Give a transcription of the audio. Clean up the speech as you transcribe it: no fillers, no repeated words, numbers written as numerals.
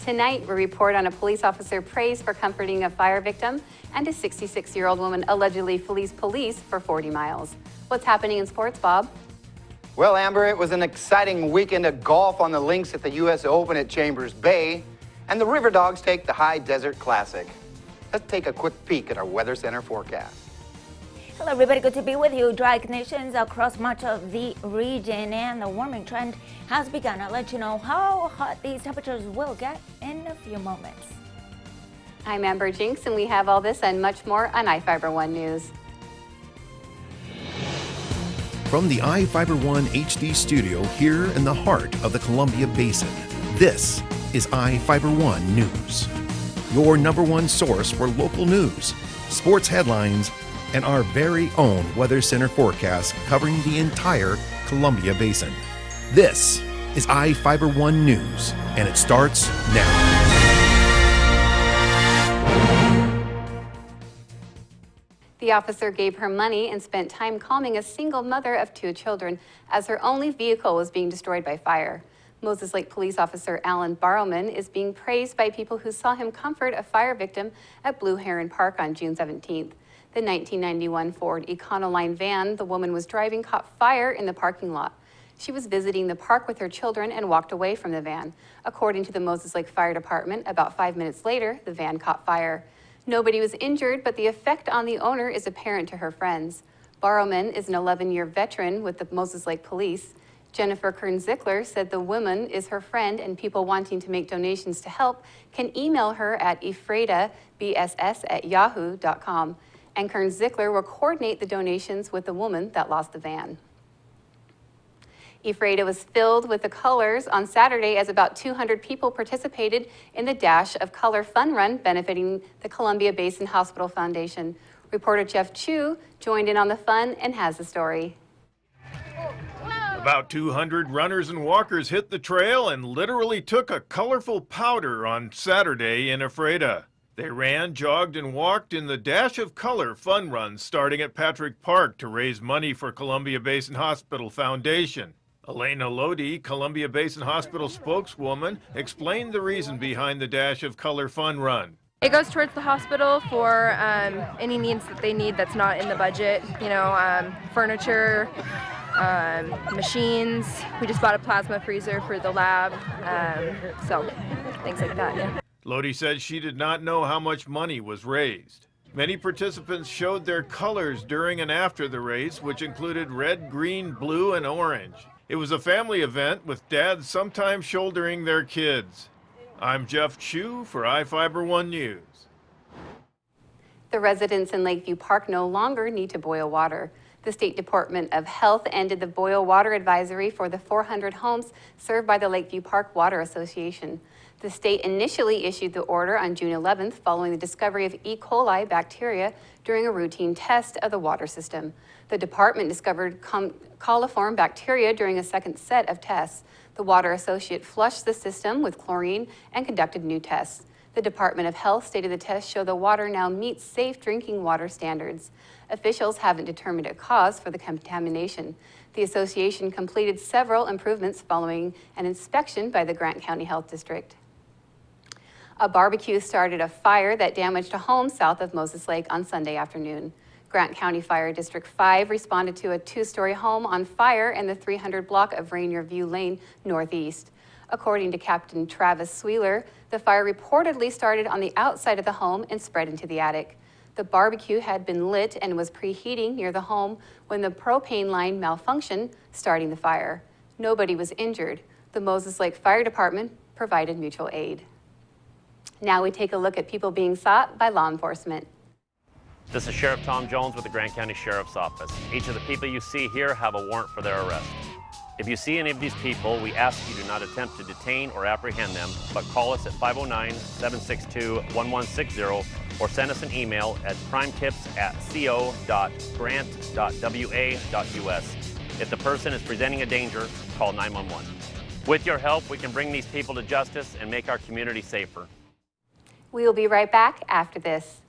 Tonight, we report on a police officer praised for comforting a fire victim and a 66-year-old woman allegedly flees police for 40 miles. What's happening in sports, Bob? Well, Amber, it was an exciting weekend of golf on the links at the U.S. Open at Chambers Bay, and the River Dogs take the High Desert Classic. Let's take a quick peek at our Weather Center forecast. Hello everybody, good to be with you. Dry conditions across much of the region and the warming trend has begun. I'll let you know how hot these temperatures will get in a few moments. I'm Amber Jinks, and we have all this and much more on iFIBER 1 News. From the iFIBER 1 HD studio here in the heart of the Columbia Basin, this is iFIBER 1 News. Your #1 source for local news, sports headlines, and our very own Weather Center forecast covering the entire Columbia Basin. This is iFIBER 1 News, and it starts now. The officer gave her money and spent time calming a single mother of 2 children as her only vehicle was being destroyed by fire. Moses Lake Police Officer Alan Barrowman is being praised by people who saw him comfort a fire victim at Blue Heron Park on June 17th. The 1991 Ford Econoline van the woman was driving caught fire in the parking lot. She was visiting the park with her children and walked away from the van. According to the Moses Lake Fire Department, about 5 minutes later, the van caught fire. Nobody was injured, but the effect on the owner is apparent to her friends. Barrowman is an 11-year veteran with the Moses Lake Police. Jennifer Kern-Zickler said the woman is her friend, and people wanting to make donations to help can email her at efredabss@yahoo.com. And Kern-Zickler will coordinate the donations with the woman that lost the van. Ephrata was filled with the colors on Saturday as about 200 people participated in the Dash of Color Fun Run benefiting the Columbia Basin Hospital Foundation. Reporter Jeff Chu joined in on the fun and has the story. About 200 runners and walkers hit the trail and literally took a colorful powder on Saturday in Ephrata. They ran, jogged, and walked in the Dash of Color Fun Run starting at Patrick Park to raise money for Columbia Basin Hospital Foundation. Elena Lodi, Columbia Basin Hospital spokeswoman, explained the reason behind the Dash of Color Fun Run. It goes towards the hospital for any needs that they need that's not in the budget, furniture, machines. We just bought a plasma freezer for the lab, so things like that, yeah. Lodi said she did not know how much money was raised. Many participants showed their colors during and after the race, which included red, green, blue, and orange. It was a family event with dads sometimes shouldering their kids. I'm Jeff Chu for iFIBER 1 News. The residents in Lakeview Park no longer need to boil water. The State Department of Health ended the boil water advisory for the 400 homes served by the Lakeview Park Water Association. The state initially issued the order on June 11th following the discovery of E. coli bacteria during a routine test of the water system. The department discovered coliform bacteria during a second set of tests. The Water Associate flushed the system with chlorine and conducted new tests. The Department of Health stated the tests show the water now meets safe drinking water standards. Officials haven't determined a cause for the contamination. The association completed several improvements following an inspection by the Grant County Health District. A barbecue started a fire that damaged a home south of Moses Lake on Sunday afternoon. Grant County Fire District 5 responded to a 2-story home on fire in the 300 block of Rainier View Lane Northeast. According to Captain Travis Sweeler, the fire reportedly started on the outside of the home and spread into the attic. The barbecue had been lit and was preheating near the home when the propane line malfunctioned, starting the fire. Nobody was injured. The Moses Lake Fire Department provided mutual aid. Now we take a look at people being sought by law enforcement. This is Sheriff Tom Jones with the Grant County Sheriff's Office. Each of the people you see here have a warrant for their arrest. If you see any of these people, we ask you do not attempt to detain or apprehend them, but call us at 509-762-1160 or send us an email at crimetips@co.grant.wa.us. If the person is presenting a danger, call 911. With your help, we can bring these people to justice and make our community safer. We will be right back after this.